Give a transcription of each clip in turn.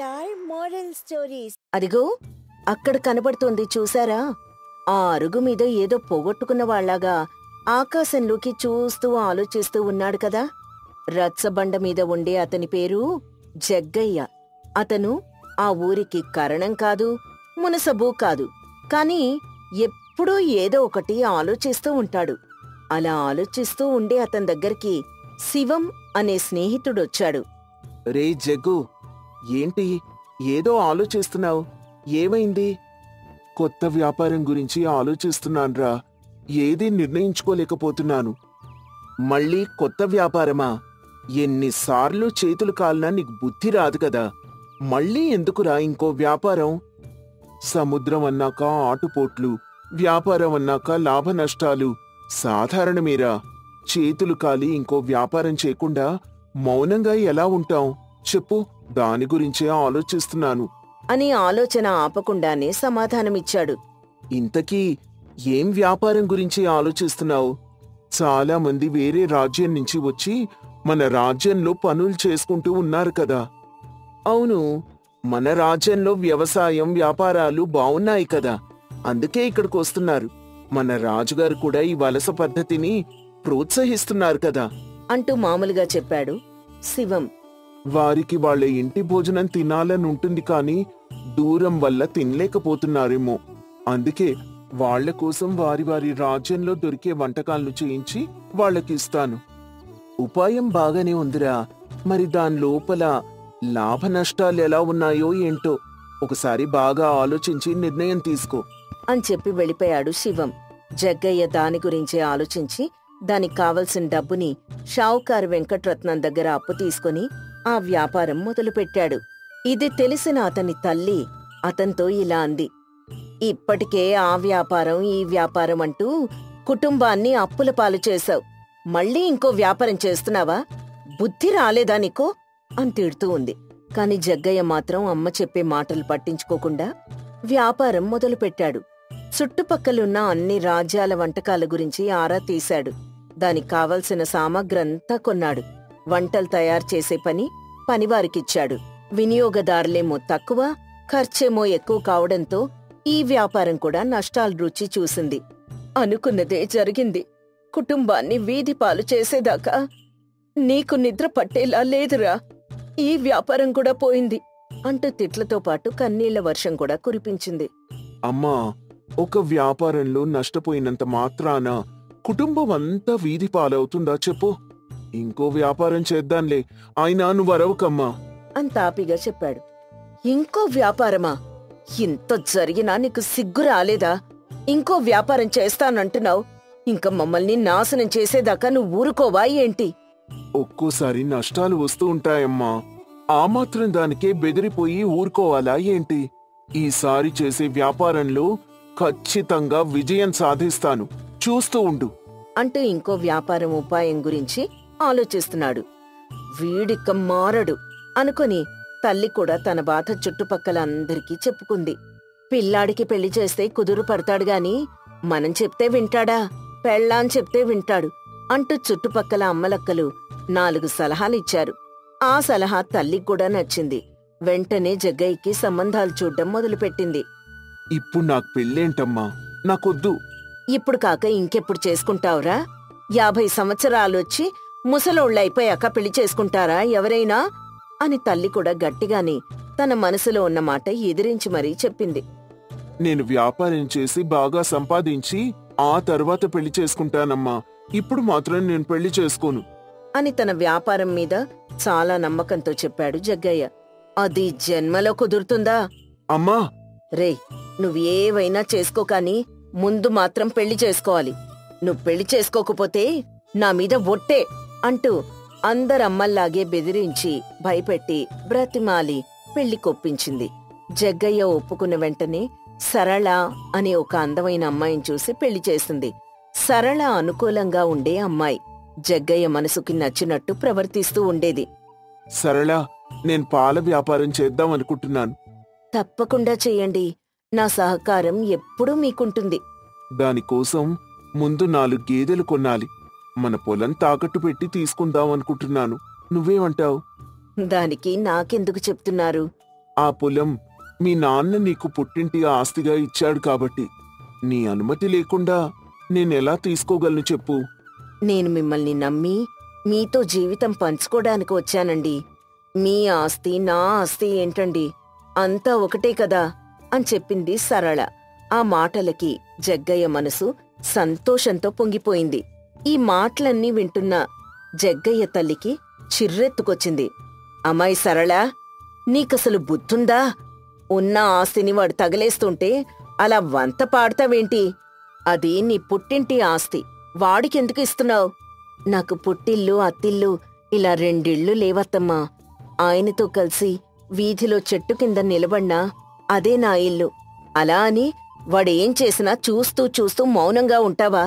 Are moral stories. అదిగో అక్కడ కనబడుతోంది చూసారా? ఆ అరుగు మీద ఏదో పోగొట్టుకున్న వాళ్లాగా ఆకాశంలోకి చూస్తూ ఆలోచిస్తూ ఉన్నాడు కదా. రచ్చబండ మీద ఉండే అతని పేరు జగ్గయ్య. అతను ఆ ఊరికి కరణం కాదు, మునసబు కాదు, కాని ఎప్పుడూ ఏదో ఒకటి ఆలోచిస్తూ ఉంటాడు. అలా ఆలోచిస్తూ ఉండే అతని దగ్గరికి శివం అనే స్నేహితుడొచ్చాడు. రే జగ్గు, ఏంటి ఏదో ఆలోచిస్తున్నావు? ఏమైంది? కొత్త వ్యాపారం గురించి ఆలోచిస్తున్నాన్రా. ఏదీ నిర్ణయించుకోలేకపోతున్నాను. మళ్ళీ కొత్త వ్యాపారమా? ఎన్నిసార్లు చేతులు కాలినా నీకు బుద్ధి రాదు కదా. మళ్ళీ ఎందుకురా ఇంకో వ్యాపారం? సముద్రం అన్నాక ఆటుపోట్లు, వ్యాపారం అన్నాక లాభ నష్టాలు సాధారణమేరా. చేతులు కాలి ఇంకో వ్యాపారం చేయకుండా మౌనంగా ఎలా ఉంటాం చెప్పు? దాని గురించే ఆలోచిస్తున్నాను అని ఆలోచన ఆపకుండానే సమాధానమిచ్చాడు. ఇంతకీ ఏం వ్యాపారం గురించి ఆలోచిస్తున్నావు? చాలా మంది వేరే రాజ్యం నుంచి వచ్చి మన రాజ్యంలో పనులు చేసుకుంటూ ఉన్నారు కదా. అవును, మన రాజ్యంలో వ్యవసాయం, వ్యాపారాలు బావున్నాయి కదా. అందుకే ఇక్కడికి వస్తున్నారు. మన రాజుగారు కూడా ఈ వలస పద్ధతిని ప్రోత్సహిస్తున్నారు కదా అంటూ మామూలుగా చెప్పాడు శివం. వారికి వాళ్ళ ఇంటి భోజనం తినాలని ఉంటుంది కానీ దూరం వల్ల తినలేకపోతున్నారేమో. అందుకే వాళ్ల కోసం వారి వారి రాజ్యంలో దొరికే వంటకాలను చేయించి వాళ్ళకిస్తాను. ఉపాయం బాగానే ఉందిరా. మరి దాని లోపల లాభ నష్టాలు ఎలా ఉన్నాయో ఏంటో ఒకసారి బాగా ఆలోచించి నిర్ణయం తీసుకో అని చెప్పి వెళ్ళిపోయాడు శివం. జగ్గయ్య దాని గురించే ఆలోచించి దానికి కావలసిన డబ్బుని షావుకారు వెంకట్రత్నం దగ్గర అప్పు తీసుకుని ఆ వ్యాపారం మొదలుపెట్టాడు. ఇది తెలిసిన అతని తల్లి అతనితో ఇలా అంది. ఇప్పటికే ఆ వ్యాపారం ఈ వ్యాపారం అంటూ కుటుంబాన్ని అప్పుల పాలు చేశావు. మళ్ళీ ఇంకో వ్యాపారం చేస్తున్నావా? బుద్ధి రాలేదా నీకో అని తిడుతూ ఉంది. కాని జగ్గయ్య మాత్రం అమ్మ చెప్పే మాటలు పట్టించుకోకుండా వ్యాపారం మొదలుపెట్టాడు. చుట్టుపక్కలున్న అన్ని రాజ్యాల వంటకాల గురించి ఆరా తీశాడు. దానికి కావలసిన సామగ్రంతా కొన్నాడు. వంటలు తయారు చేసే పనివారికిచ్చాడు. వినియోగదారులేమో తక్కువ, ఖర్చేమో ఎక్కువ కావడంతో ఈ వ్యాపారం కూడా నష్టాలు రుచి చూసింది. అనుకున్నదే జరిగింది. కుటుంబాన్ని వీధిపాలు చేసేదాకా నీకు నిద్ర పట్టేలా లేదురా. ఈ వ్యాపారం కూడా పోయింది అంటూ తిట్లతో పాటు కన్నీళ్ల వర్షం కూడా కురిపించింది. అమ్మా, ఒక వ్యాపారంలో నష్టపోయినంత మాత్రాన కుటుంబం అంతా వీధి పాలవుతుందా చెప్పు? ఇంకో వ్యాపారం చేద్దాంలే, అయినా నువ్వరవకమ్మా అని తాపిగా చెప్పాడు. ఇంకో వ్యాపారమా? ఇంత జరిగినా నీకు సిగ్గు రాలేదా? ఇంకో వ్యాపారం చేస్తానంటున్నావు. ఇంక మమ్మల్ని నాశనం చేసేదాకా నువ్వు ఊరుకోవా ఏంటి? ఒక్కోసారి నష్టాలు వస్తూ ఉంటాయమ్మా. ఆ మాత్రం దానికే బెదిరిపోయి ఊరుకోవాలా ఏంటి? ఈసారి చేసే వ్యాపారంలో ఖచ్చితంగా విజయం సాధిస్తాను, చూస్తూ ఉండు అంటూ ఇంకో వ్యాపారం ఉపాయం గురించి ఆలోచిస్తున్నాడు. వీడిక మారడు అనుకుని తల్లి కూడా తన బాధ చుట్టుపక్కల అందరికీ చెప్పుకుంది. పిల్లాడికి పెళ్లి చేస్తే కుదురు పడతాడుగాని మనం చెప్తే వింటాడా? పెళ్ళాం చెప్తే వింటాడు అంటూ చుట్టుపక్కల అమ్మలక్కలు 4 సలహాలిచ్చారు. ఆ సలహా తల్లికి కూడా నచ్చింది. వెంటనే జగ్గయ్యకి సంబంధాలు చూడ్డం మొదలుపెట్టింది. ఇప్పుడు నాకు పెళ్ళేంటమ్మా? నాకొద్దు. ఇప్పుడు కాక ఇంకెప్పుడు చేసుకుంటావురా? 50 సంవత్సరాలొచ్చి ముసలోళ్ళైపోయాక పెళ్లి చేసుకుంటారా ఎవరైనా? అని తల్లి కూడా గట్టిగాని తన మనసులో ఉన్న మాట ఎదిరించి మరీ చెప్పింది. నేను వ్యాపారం చేసి బాగా సంపాదించి ఆ తర్వాత పెళ్లి చేసుకుంటానమ్మా. ఇప్పుడు మాత్రం నేను పెళ్లి చేసుకోను అని తన వ్యాపారం మీద చాలా నమ్మకంతో చెప్పాడు జగ్గయ్య. అది జన్మలో కుదురుతుందా? అమ్మా, రే, నువ్వేవైనా చేసుకోకాని ముందు మాత్రం పెళ్లి చేసుకోవాలి. నువ్వు పెళ్లి చేసుకోకపోతే నా మీద ఒట్టే అంటూ అందరమ్మల్లాగే బెదిరించి భయపెట్టి బ్రతిమాలి పెళ్లి కొప్పించింది. జగ్గయ్య ఒప్పుకున్న వెంటనే సరళ అనే ఒక అందమైన అమ్మాయిని చూసి పెళ్లి చేసింది. సరళ అనుకూలంగా ఉండే అమ్మాయి. జగ్గయ్య మనసుకి నచ్చినట్టు ప్రవర్తిస్తూ ఉండేది. సరళ, నేను పాల వ్యాపారం చేద్దామనుకుంటున్నాను. తప్పకుండా చెయ్యండి. నా సహకారం ఎప్పుడూ మీకుంటుంది. దానికోసం ముందు 4 గేదెలు కొనాలి. మన పొలం తాకట్టు పెట్టి తీసుకుందామనుకుంటున్నాను. నువ్వేమంటావు? దానికి నాకెందుకు చెప్తున్నారు? ఆ పొలం మీ నాన్న నీకు పుట్టింటి ఆస్తిగా ఇచ్చాడు కాబట్టి నీ అనుమతి లేకుండా నేనెలా తీసుకోగలను చెప్పు. నేను మిమ్మల్ని నమ్మి మీతో జీవితం పంచుకోడానికి వచ్చానండి. మీ ఆస్తి నా ఆస్తి ఏంటండి, అంతా ఒకటే కదా అని చెప్పింది సరళ. ఆ మాటలకి జగ్గయ్య మనసు సంతోషంతో పొంగిపోయింది. ఈ మాటలన్నీ వింటున్న జగ్గయ్య తల్లికి చిర్రెత్తుకొచ్చింది. అమ్మాయి సరళ, నీకసలు బుద్ధుందా? ఉన్న ఆస్తిని వాడు తగలేస్తుంటే అలా వంత పాడతావేంటి? అది నీ పుట్టింటి ఆస్తి, వాడికెందుకు ఇస్తున్నావు? నాకు పుట్టిల్లు అత్తిల్లు ఇలా 2 ఇళ్ళు లేవత్తమ్మా. ఆయనతో కలిసి వీధిలో చెట్టు కింద నిలబడినా అదే నా ఇల్లు. అలా అని వాడేం చేసినా చూస్తూ చూస్తూ మౌనంగా ఉంటావా?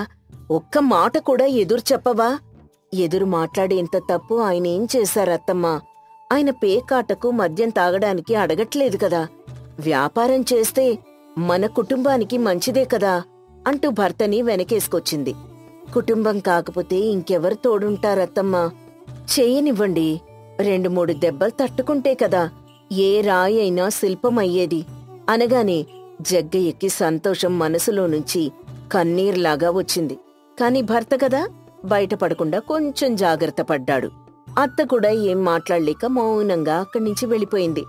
ఒక్క మాట కూడా ఎదురు చెప్పవా? ఎదురు మాట్లాడేంత తప్పు ఆయనేం చేశారత్తమ్మా? ఆయన పేకాటకు మద్యం తాగడానికి అడగట్లేదు కదా. వ్యాపారం చేస్తే మన కుటుంబానికి మంచిదే కదా అంటూ భర్తని వెనకేసుకొచ్చింది. కుటుంబం కాకపోతే ఇంకెవరు తోడుంటారత్తమ్మా? చేయనివ్వండి, 2-3 దెబ్బలు తట్టుకుంటే కదా ఏ రాయి అయినా శిల్పమయ్యేది అనగానే జగ్గయ్యకి సంతోషం మనసులో నుంచి కన్నీర్లాగా వచ్చింది. కాని భర్త కదా, బయటపడకుండా కొంచెం జాగ్రత్త పడ్డాడు. అత్త కూడా ఏం మాట్లాడలేక మౌనంగా అక్కడి నుంచి వెళ్ళిపోయింది.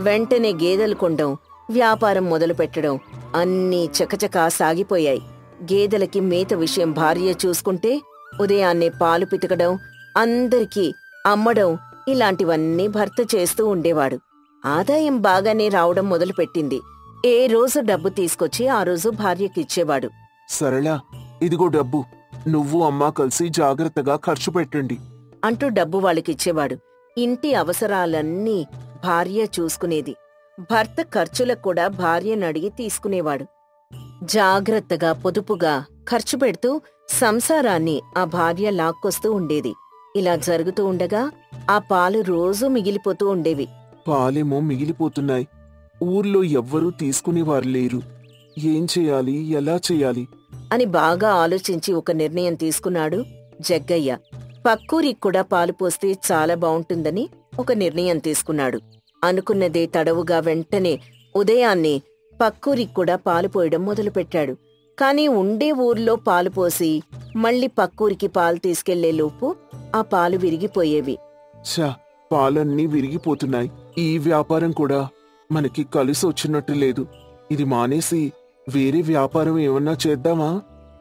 వెంటనే గేదెలు కొనడం, వ్యాపారం మొదలుపెట్టడం అన్నీ చకచకా సాగిపోయాయి. గేదెలకి మేత విషయం భార్య చూసుకుంటే ఉదయాన్నే పాలు పితకడం, అందరికీ అమ్మడం ఇలాంటివన్నీ భర్త చేస్తూ ఉండేవాడు. ఆదాయం బాగానే రావడం మొదలుపెట్టింది. ఏ రోజు డబ్బు తీసుకొచ్చి ఆ రోజు భార్యకిచ్చేవాడు. సరళ, ఇదిగో డబ్బు, నువ్వు అమ్మా కలిసి జాగ్రత్తగా ఖర్చు పెట్టండి అంటూ డబ్బు వాళ్ళకిచ్చేవాడు. ఇంటి అవసరాలన్నీ భార్య చూసుకునేది. భర్త ఖర్చులకు కూడా భార్యనడిగి తీసుకునేవాడు. జాగ్రత్తగా పొదుపుగా ఖర్చు పెడుతూ సంసారాన్ని ఆ భార్య లాక్కొస్తూ ఉండేది. ఇలా జరుగుతూ ఉండగా ఆ పాలు రోజూ మిగిలిపోతూ ఉండేవి. పాలేమో మిగిలిపోతున్నాయి, ఊర్లో ఎవ్వరూ తీసుకునేవారు లేరు. ఏం చేయాలి, ఎలా చేయాలి అని బాగా ఆలోచించి ఒక నిర్ణయం తీసుకున్నాడు జగ్గయ్య. పక్కూరికి కూడా పాలు పోస్తే చాలా బావుంటుందని ఒక నిర్ణయం తీసుకున్నాడు. అనుకున్నదే తడవుగా వెంటనే ఉదయాన్నే పక్కూరికి కూడా పాలు పోయడం మొదలుపెట్టాడు. కాని ఉండే ఊర్లో పాలు పోసి మళ్ళీ పక్కూరికి పాలు తీసుకెళ్లేలోపు ఆ పాలు విరిగిపోయేవి. ఛా, పాలన్నీ విరిగిపోతున్నాయి. ఈ వ్యాపారం కూడా మనకి కలిసొచ్చినట్టు లేదు. ఇది మానేసి వేరే వ్యాపారం ఏమన్నా చేద్దామా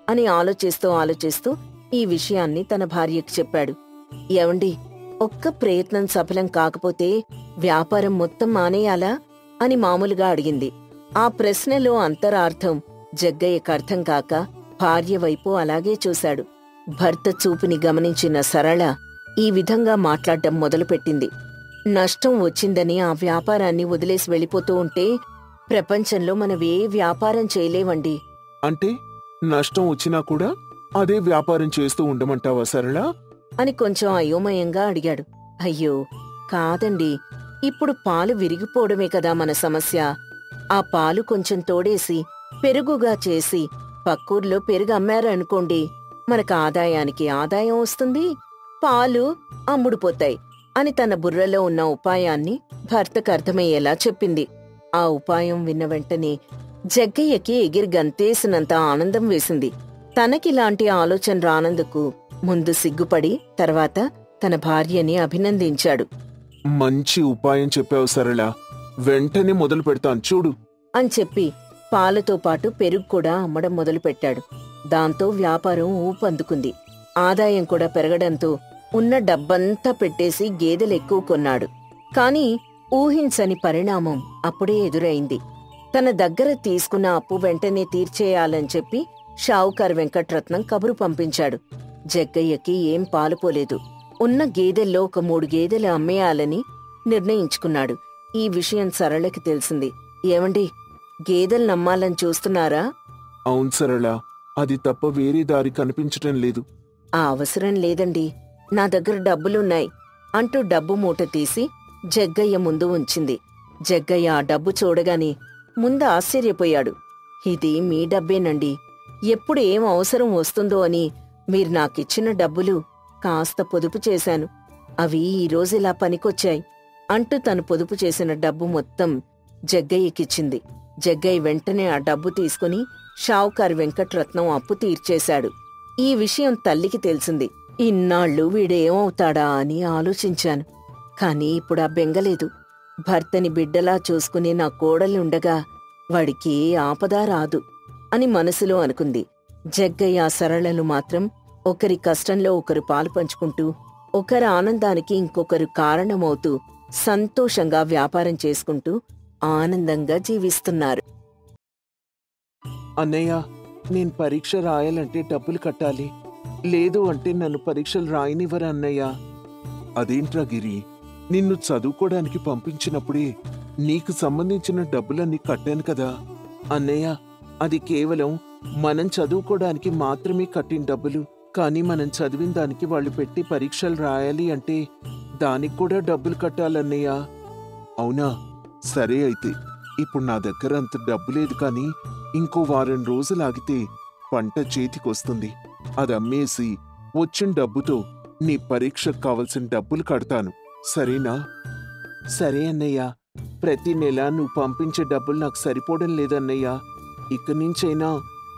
అని ఆలోచిస్తూ ఈ విషయాన్ని తన భార్యకి చెప్పాడు. ఏవండి, ఒక్క ప్రయత్నం సఫలం కాకపోతే వ్యాపారం మొత్తం మానేయాలా అని మామూలుగా అడిగింది. ఆ ప్రశ్నలో అంతరార్థం జగ్గయ్యకు అర్థం కాక భార్య వైపు అలాగే చూశాడు. భర్త చూపుని గమనించిన సరళ ఈ విధంగా మాట్లాడడం మొదలుపెట్టింది. నష్టం వచ్చిందని ఆ వ్యాపారాన్ని వదిలేసి వెళ్ళిపోతూ ఉంటే ప్రపంచంలో మనవే వ్యాపారం చేయలేవండి. అంటే నష్టం వచ్చినా కూడా అదే వ్యాపారం చేస్తూ ఉండమంటావా సరళ అని కొంచెం అయోమయంగా అడిగాడు. అయ్యో కాదండి, ఇప్పుడు పాలు విరిగిపోవడమే కదా మన సమస్య. ఆ పాలు కొంచెం తోడేసి పెరుగుగా చేసి పక్కూర్లో పెరుగు అమ్మారనుకోండి, మనకు ఆదాయానికి ఆదాయం వస్తుంది, పాలు అమ్ముడుపోతాయి అని తన బుర్రలో ఉన్న ఉపాయాన్ని భర్తకు అర్థమయ్యేలా చెప్పింది. ఆ ఉపాయం విన్న వెంటనే జగ్గయ్యకి ఎగిరి గంతేసినంత ఆనందం వేసింది. తనకిలాంటి ఆలోచన రానందుకు ముందు సిగ్గుపడి తర్వాత తన భార్యని అభినందించాడు. మంచి ఉపాయం చెప్పావు సరళ, వెంటనే మొదలు పెడతాను చూడు అని చెప్పి పాలతో పాటు పెరుగు కూడా అమ్మడం మొదలుపెట్టాడు. దాంతో వ్యాపారం ఊపందుకుంది. ఆదాయం కూడా పెరగడంతో ఉన్న డబ్బంతా పెట్టేసి గేదెలెక్కువ కొన్నాడు. కాని ఊహించని పరిణామం అప్పుడే ఎదురైంది. తన దగ్గర తీసుకున్న అప్పు వెంటనే తీర్చేయాలని చెప్పి షావుకారు వెంకట్రత్నం కబురు పంపించాడు. జగ్గయ్యకి ఏం పాలుపోలేదు. ఉన్న గేదెల్లో ఒక 3 గేదెలు అమ్మేయాలని నిర్ణయించుకున్నాడు. ఈ విషయం సరళకి తెలిసింది. ఏమండి, గేదెలు నమ్మాలని చూస్తున్నారా? అవును సరళ, అది తప్ప వేరే దారి కనిపించటం లేదు. ఆ అవసరం లేదండి, నా దగ్గర డబ్బులున్నాయి అంటూ డబ్బు మూట తీసి జగ్గయ్య ముందు ఉంచింది. జగ్గయ్య ఆ డబ్బు చూడగానే ముందు ఆశ్చర్యపోయాడు. ఇది మీ డబ్బేనండి, ఎప్పుడు ఏం అవసరం వస్తుందో అని మీరు నాకిచ్చిన డబ్బులు కాస్త పొదుపు చేశాను. అవి ఈరోజిలా పనికొచ్చాయి. అంటూ తను పొదుపు చేసిన డబ్బు మొత్తం జగ్గయ్యకిచ్చింది. జగ్గయ్య వెంటనే ఆ డబ్బు తీసుకుని షావుకారు వెంకట్రత్నం అప్పు తీర్చేశాడు. ఈ విషయం తల్లికి తెలిసింది. ఇన్నాళ్ళు వీడేమవుతాడా అని ఆలోచించాను. కాని ఇప్పుడా బెంగలేదు. భర్తని బిడ్డలా చూసుకునే నా కోడలుండగా వాడికి ఏ ఆపదా రాదు అని మనసులో అనుకుంది. జగ్గయ్య సరళలు మాత్రం ఒకరి కష్టంలో ఒకరు పాలు పంచుకుంటూ, ఒకరి ఆనందానికి ఇంకొకరు కారణమవుతూ సంతోషంగా వ్యాపారం చేసుకుంటూ ఆనందంగా జీవిస్తున్నారు. అన్నయ్య, నేను పరీక్ష రాయాలంటే డబ్బులు కట్టాలి. లేదు అంటే నన్ను పరీక్షలు రాయనివ్వరు అన్నయ్య. అదేంట్రా గిరి, నిన్ను చదువుకోవడానికి పంపించినప్పుడే నీకు సంబంధించిన డబ్బులన్నీ కట్టాను కదా. అన్నయ్య, అది కేవలం మనం చదువుకోవడానికి మాత్రమే కట్టిన డబ్బులు. కానీ మనం చదివిన దానికి వాళ్ళు పెట్టి పరీక్షలు రాయాలి అంటే దానికి కూడా డబ్బులు కట్టాలన్నయ్య. అవునా? సరే అయితే. ఇప్పుడు నా దగ్గర అంత డబ్బు లేదు, కానీ ఇంకో వారం రోజులు ఆగితే పంట చేతికొస్తుంది. అది అమ్మేసి వచ్చిన డబ్బుతో నీ పరీక్షకు కావలసిన డబ్బులు కడతాను. సరేనా? సరే అన్నయ్య. ప్రతి నెల నువ్వు పంపించే డబ్బులు నాకు సరిపోవడం లేదన్నయ్య. ఇక్కడి నుంచైనా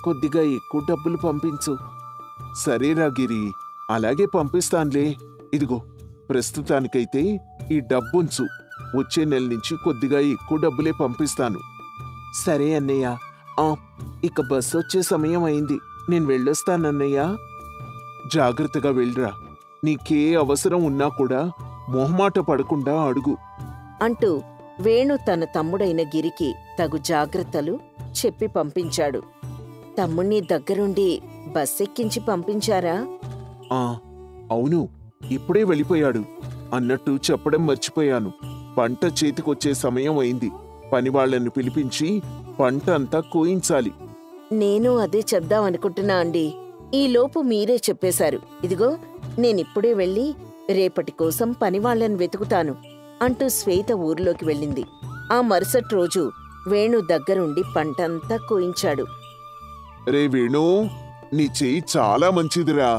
కొద్దిగా ఎక్కువ డబ్బులు పంపించు. సరేరా గిరి, అలాగే పంపిస్తాన్లే. ఇదిగో, ప్రస్తుతానికైతే ఈ డబ్బుంచు. వచ్చే నెల నుంచి కొద్దిగా ఎక్కువ డబ్బులే పంపిస్తాను. సరే అన్నయ్య. ఇక బస్సు వచ్చే సమయం అయింది. నేను వెళ్ళొస్తానన్నయ్య. జాగ్రత్తగా వెళ్ళరా. నీకే అవసరం ఉన్నా కూడా మొహమాట పడకుండా అడుగు అంటూ వేణు తన తమ్ముడైన గిరికి తగు జాగ్రత్తలు చెప్పి పంపించాడు. తమ్ముణ్ణి దగ్గరుండి బస్సెక్కించి పంపించారా? అవును, ఇప్పుడే వెళ్ళిపోయాడు. అన్నట్టు చెప్పడం మర్చిపోయాను. పంట చేతికొచ్చే సమయం అయింది. పనివాళ్లను పిలిపించి పంట అంతా కోయించాలి. నేను అదే చెప్దామనుకుంటున్నా అండి. ఈలోపు మీరే చెప్పేశారు. ఇదిగో, నేనిప్పుడే వెళ్ళి రేపటి కోసం పనివాళ్లను వెతుకుతాను అంటూ శ్వేత ఊరిలోకి వెళ్ళింది. ఆ మరుసటి రోజు వేణు దగ్గరుండి పంటంతా కోయించాడు. రే వేణు, నీ చేయి చాలా మంచిదిరా.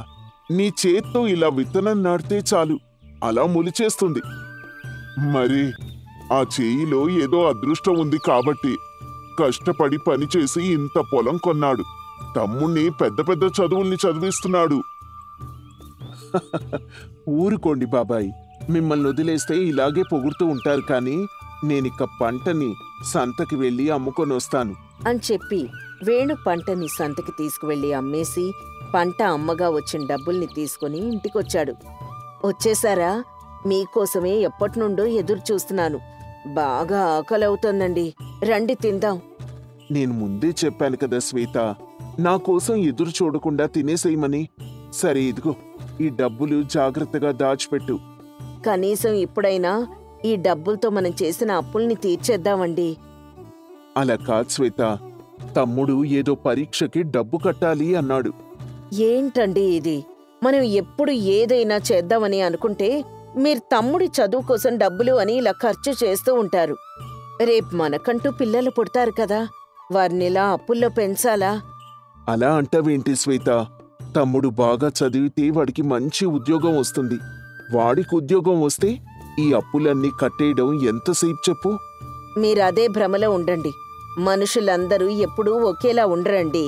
నీ చేత్తో ఇలా విత్తనం నాటితే చాలు, అలా మొలిచేస్తుంది. మరి ఆ చేయిలో ఏదో అదృష్టం ఉంది కాబట్టి కష్టపడి పనిచేసి ఇంత పొలం కొన్నాడు. తమ్ముణ్ణి పెద్ద పెద్ద చదువుల్ని చదివిస్తున్నాడు. ఊరుకోండి బాబాయ్, మిమ్మల్ని వదిలేస్తే ఇలాగే పొగుడుతూ ఉంటారు. కానీ నేనిక పంటని సంతకి వెళ్ళి అమ్ముకొనొస్తాను అని చెప్పి వేణు పంటని సంతకి తీసుకువెళ్లి అమ్మేసి పంట అమ్మగా వచ్చిన డబ్బుల్ని తీసుకుని ఇంటికొచ్చాడు. వచ్చేశారా? మీకోసమే ఎప్పటినుండో ఎదురు చూస్తున్నాను. బాగా ఆకలవుతోందండి, రండి తిందాం. నేను ముందే చెప్పాను కదా శ్వేత, నా కోసం ఎదురు చూడకుండా తినేసేయమని. సరే, ఇదిగో ఈ డబ్బులు జాగ్రత్తగా దాచిపెట్టు. కనీసం ఇప్పుడైనా ఈ డబ్బులతో మనం చేసిన అప్పుల్ని తీర్చేద్దామండి. అలా కాదు శ్వేత, తమ్ముడు ఏదో పరీక్షకి డబ్బు కట్టాలి అన్నాడు. ఏంటండి ఇది? మనం ఎప్పుడు ఏదైనా చేద్దామని అనుకుంటే మీరు తమ్ముడి చదువు కోసం డబ్బులు అని ఇలా ఖర్చు చేస్తూ ఉంటారు. రేపు మనకంటూ పిల్లలు పుడతారు కదా, వారినిలా అప్పుల్లో పెంచాలా? అలా అంటావేంటి శ్వేత? తమ్ముడు బాగా చదివితే వాడికి మంచి ఉద్యోగం వస్తుంది. వాడికి ఉద్యోగం వస్తే ఈ అప్పులన్నీ కట్టేయడం ఎంతసేపు చెప్పు? మీరదే భ్రమలో ఉండండి. మనుషులందరూ ఎప్పుడూ ఒకేలా ఉండరండి.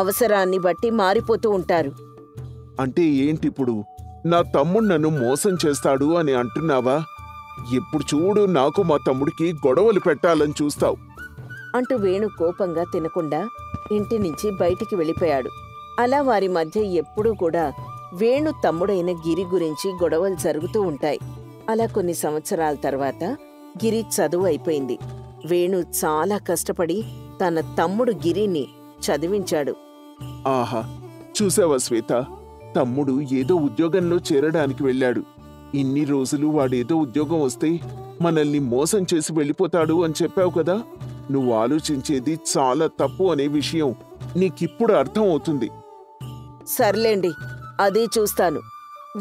అవసరాన్ని బట్టి మారిపోతూ ఉంటారు. అంటే ఏంటిప్పుడు? నా తమ్ముడు నన్ను మోసం చేస్తాడు అని అంటున్నావా? ఎప్పుడు చూడు నాకు మా తమ్ముడికి గొడవలు పెట్టాలని చూస్తావు అంటూ వేణు కోపంగా తినకుండా ఇంటి నుంచి బయటికి వెళ్ళిపోయాడు. అలా వారి మధ్య ఎప్పుడూ కూడా వేణు తమ్ముడైన గిరి గురించి గొడవలు జరుగుతూ ఉంటాయి. అలా కొన్ని సంవత్సరాల తర్వాత గిరి చదువు అయిపోయింది. వేణు చాలా కష్టపడి తన తమ్ముడు గిరిని చదివించాడు. ఆహా, చూసావా శ్వేత, తమ్ముడు ఏదో ఉద్యోగంలో చేరడానికి వెళ్ళాడు. ఇన్ని రోజులు వాడేదో ఉద్యోగం వస్తే మనల్ని మోసం చేసి వెళ్ళిపోతాడు అని చెప్పావు కదా. నువ్వు ఆలోచించేది చాలా తప్పు అనే విషయం నీకిప్పుడు అర్థం అవుతుంది. సర్లేండి, అదే చూస్తాను.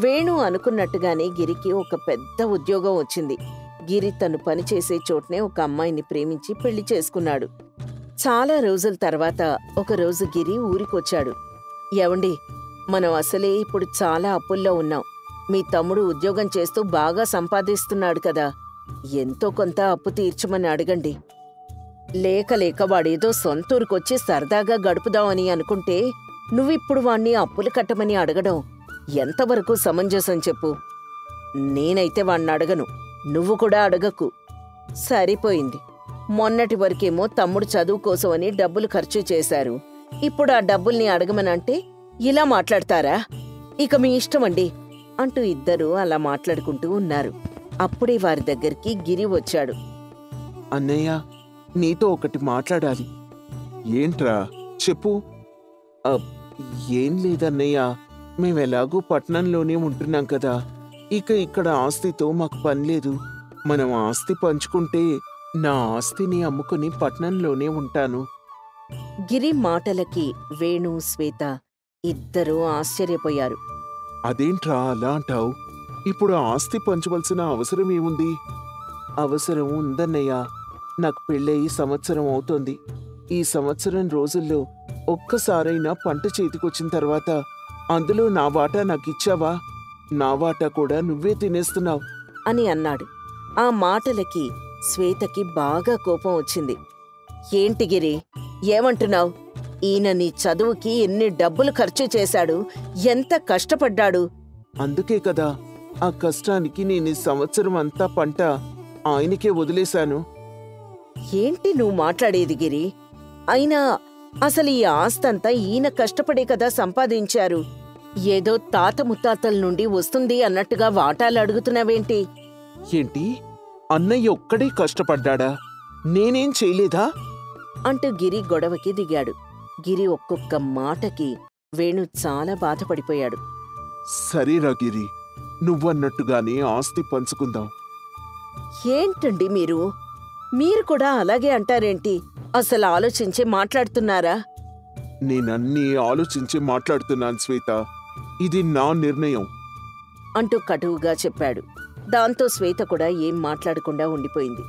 వేణు అనుకున్నట్టుగానే గిరికి ఒక పెద్ద ఉద్యోగం వచ్చింది. గిరి తను పనిచేసే చోట్నే ఒక అమ్మాయిని ప్రేమించి పెళ్లి చేసుకున్నాడు. చాలా రోజుల తర్వాత ఒకరోజు గిరి ఊరికొచ్చాడు. ఏవండి, మనం అసలే ఇప్పుడు చాలా అప్పుల్లో ఉన్నాం. మీ తమ్ముడు ఉద్యోగం చేస్తూ బాగా సంపాదిస్తున్నాడు కదా, ఎంతో కొంత అప్పు తీర్చమని అడగండి. లేక లేక వాడేదో సొంతూరుకొచ్చి సరదాగా గడుపుదామని అనుకుంటే నువ్విప్పుడు వాణ్ణి అప్పులు కట్టమని అడగడం ఎంతవరకు సమంజసం చెప్పు. నేనైతే వాణ్ణి అడగను, నువ్వు కూడా అడగకు. సరిపోయింది. మొన్నటి వరకేమో తమ్ముడు చదువు కోసమని డబ్బులు ఖర్చు చేశారు. ఇప్పుడు ఆ డబ్బుల్ని అడగమనంటే ఇలా మాట్లాడతారా? ఇక మీ ఇష్టమండి అంటూ ఇద్దరూ అలా మాట్లాడుకుంటూ ఉన్నారు. అప్పుడే వారి దగ్గరికి గిరి వచ్చాడు. అన్నయ్య, నీతో ఒకటి మాట్లాడాలి. ఏంట్రా, చెప్పు. ఏం లేదన్నయ్య, మేమెలాగూ పట్నంలోనే ఉంటున్నాం కదా, ఇక ఇక్కడ ఆస్తితో మాకు పనిలేదు. మనం ఆస్తి పంచుకుంటే నా ఆస్తిని అమ్ముకుని పట్నంలోనే ఉంటాను. గిరి మాటలకి వేణు, శ్వేత ఇద్దరూ ఆశ్చర్యపోయారు. అదేంట్రా అలా అంటావు? ఇప్పుడు ఆస్తి పంచవలసిన అవసరం ఏముంది? అవసరం ఉందన్నయ్య. నాకు పెళ్ళయి సంవత్సరం అవుతోంది. ఈ సంవత్సరం రోజుల్లో ఒక్కసారైనా పంట చేతికొచ్చిన తర్వాత అందులో నా వాటా నాకిచ్చావా? నా వాటా కూడా నువ్వే తినేస్తున్నావు అని అన్నాడు. ఆ మాటలకి శ్వేతకి బాగా కోపం వచ్చింది. ఏంటి గిరి, ఏమంటున్నావు? ఈయన నీ చదువుకి ఎన్ని డబ్బులు ఖర్చు చేశాడు, ఎంత కష్టపడ్డాడు. అందుకే కదా ఆ కష్టానికి నేను ఈ సంవత్సరం అంతా పంట ఆయనకే వదిలేశాను. ఏంటి నువ్వు మాట్లాడేది గిరి? అయినా అసలు ఈ ఆస్తంతా ఈయన కష్టపడే కదా సంపాదించారు. ఏదో తాత ముత్తాతల నుండి వస్తుంది అన్నట్టుగా వాటాలు అడుగుతున్నావేంటి? ఏంటి, అన్నయ్య ఒక్కడే కష్టపడ్డాడా? నేనేం చేయలేదా? అంటూ గిరి గొడవకి దిగాడు. గిరి ఒక్కొక్క మాటకి వేణు చాలా బాధపడిపోయాడు. సరేరా గిరి, నువ్వన్నట్టుగానే ఆస్తి పంచుకుందాం. ఏంటండి మీరు కూడా అలాగే అంటారేంటి? అసలు ఆలోచించి మాట్లాడుతున్నారా? నేనన్నీ ఆలోచించి మాట్లాడుతున్నాను శ్వేత. ఇది నా నిర్ణయం అంటూ కటువుగా చెప్పాడు. దాంతో శ్వేత కూడా ఏం మాట్లాడకుండా ఉండిపోయింది.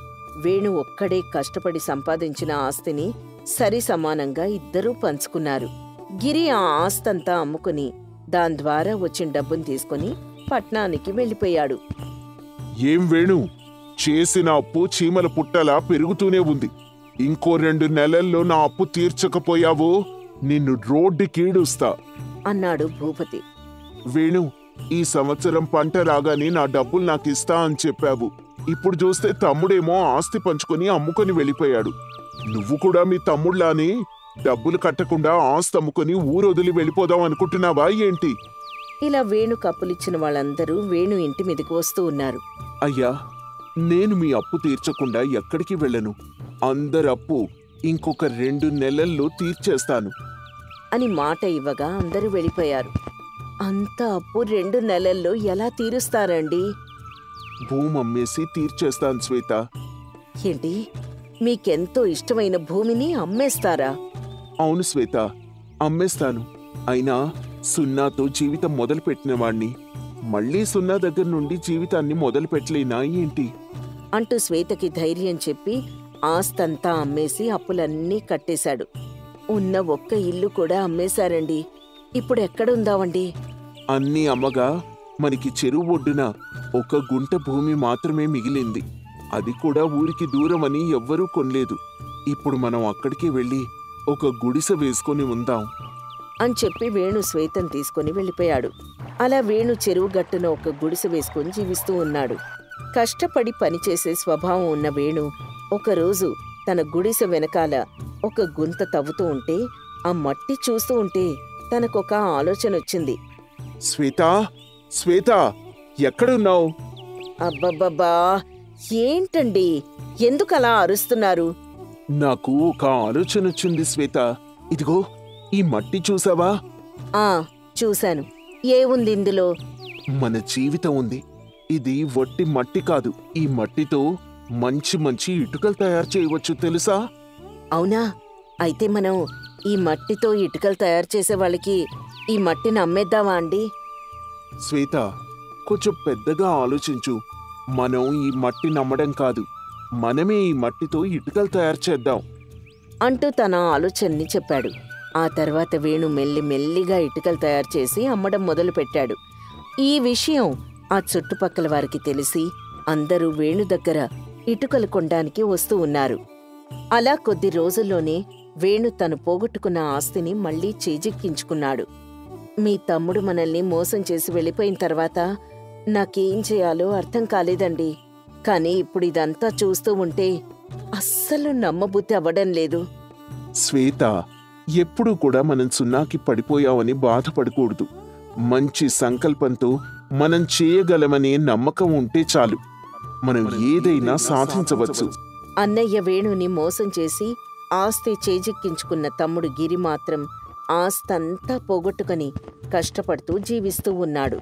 వేణు ఒక్కడే కష్టపడి సంపాదించిన ఆస్తిని సరి సమానంగా ఇద్దరూ పంచుకున్నారు. గిరి ఆ ఆస్తంతా అమ్ముకుని దాని ద్వారా వచ్చిన డబ్బుని తీసుకుని పట్నానికి వెళ్ళిపోయాడు. ఏం వేణు, చేసిన అప్పు చీమల పుట్టలా పెరుగుతూనే ఉంది. ఇంకో 2 నెలల్లో నా అప్పు తీర్చకపోయావో నిన్ను రోడ్డుకీడుస్తా అన్నాడు భూపతి. వేణు, ఈ సంవత్సరం పంట రాగానే నా డబ్బులు నాకిస్తా అని చెప్పావు. ఇప్పుడు చూస్తే తమ్ముడేమో ఆస్తి పంచుకొని అమ్ముకొని వెళ్ళిపోయాడు. నువ్వు కూడా మీ తమ్ముళ్లానే డబ్బులు కట్టకుండా ఆస్తి అమ్ముకొని ఊరొదిలి వెళ్ళిపోదాం అనుకుంటున్నావా ఏంటి? ఇలా వేణు కప్పులిచ్చిన వాళ్ళందరూ వేణు ఇంటి మీదకి వస్తూ ఉన్నారు. అయ్యా, నేను మీ అప్పు తీర్చకుండా ఎక్కడికి వెళ్ళను. అందరప్పు ఇంకొక 2 నెలల్లో తీర్చేస్తాను అని మాట ఇవ్వగా అందరూ వెళ్ళిపోయారు. అంత అప్పు 2 నెలల్లో ఎలా తీరుస్తారండి? భూమి అమ్మేసి తీర్చేస్తాను శ్వేత. ఏంటి, మీకెంతో ఇష్టమైన భూమిని అమ్మేస్తారా? అవును శ్వేత, అమ్మేస్తాను. అయినా సున్నాతో జీవితం మొదలుపెట్టిన వాణ్ణి మళ్లీ సున్నా దగ్గర నుండి జీవితాన్ని మొదలుపెట్టలేనా ఏంటి? అంటూ శ్వేతకి ధైర్యం చెప్పి ఆస్తంతా అమ్మేసి అప్పులన్నీ కట్టేశాడు. ఉన్న ఒక్క ఇల్లు కూడా అమ్మేశారండి. ఇప్పుడు ఎక్కడుందామండి? అన్నీ అమ్మగా మనకి చెరువు ఒడ్డున 1 గుంట భూమి మాత్రమే మిగిలింది. అది కూడా ఊరికి దూరమని ఎవ్వరూ కొనలేదు. ఇప్పుడు మనం అక్కడికి వెళ్ళి ఒక గుడిసె వేసుకొని ఉందాం అని చెప్పి వేణు శ్వేతను తీసుకుని వెళ్ళిపోయాడు. అలా వేణు చెరువు గట్టున ఒక గుడిసె వేసుకుని జీవిస్తూ ఉన్నాడు. కష్టపడి పనిచేసే స్వభావం ఉన్న వేణు ఒకరోజు తన గుడిసె వెనకాల ఒక గుంత తవ్వుతూ ఉంటే ఆ మట్టి చూస్తూ ఉంటే తనకొక ఆలోచన వచ్చింది. శ్వేతా, శ్వేతా, ఎక్కడున్నావు? అబ్బబ్బబ్బా, ఏంటండి, ఎందుకలా అరుస్తున్నారు? నాకు ఒక ఆలోచన వచ్చింది శ్వేత. ఇదిగో ఈ మట్టి చూసావా? చూశాను. ఏముంది ఇందులో? మన జీవితం ఉంది. ఇది వట్టి మట్టి కాదు. ఈ మట్టితో మంచి మంచి ఇటుకలు తయారు చేయవచ్చు, తెలుసా? అవునా? అయితే మనం ఈ మట్టితో ఇటుకలు తయారు చేసే వాళ్ళకి ఈ మట్టిని అమ్మేద్దామా అండి? శ్వేత, కొంచెం పెద్దగా ఆలోచించు. మనం ఈ మట్టిని అమ్మడం కాదు, మనమే ఈ మట్టితో ఇటుకలు తయారు చేద్దాం అంటూ తన ఆలోచనని చెప్పాడు. ఆ తర్వాత వేణు మెల్లిమెల్లిగా ఇటుకలు తయారు చేసి అమ్మడం మొదలుపెట్టాడు. ఈ విషయం ఆ చుట్టుపక్కల వారికి తెలిసి అందరూ వేణు దగ్గర ఇటుకలు కొనడానికి వస్తూ ఉన్నారు. అలా కొద్ది రోజుల్లోనే వేణు తను పోగొట్టుకున్న ఆస్తిని మళ్లీ చేజిక్కించుకున్నాడు. మీ తమ్ముడు మనల్ని మోసం చేసి వెళ్ళిపోయిన తర్వాత నాకేం చేయాలో అర్థం కాలేదండి. కానీ ఇప్పుడు ఇదంతా చూస్తూ ఉంటే అస్సలు నమ్మబుద్ధి అవ్వడం లేదు. శ్వేత, ఎప్పుడూ కూడా మనం సున్నాకి పడిపోయావని బాధపడకూడదు. మంచి సంకల్పంతో మనం చేయగలమనే నమ్మకం ఉంటే చాలు, మనం ఏదైనా సాధించవచ్చు. అన్నయ్య వేణుని మోసం చేసి ఆస్తి చేజిక్కించుకున్న తమ్ముడు గిరి మాత్రం ఆస్తంతా పోగొట్టుకుని కష్టపడుతూ జీవిస్తూ ఉన్నాడు.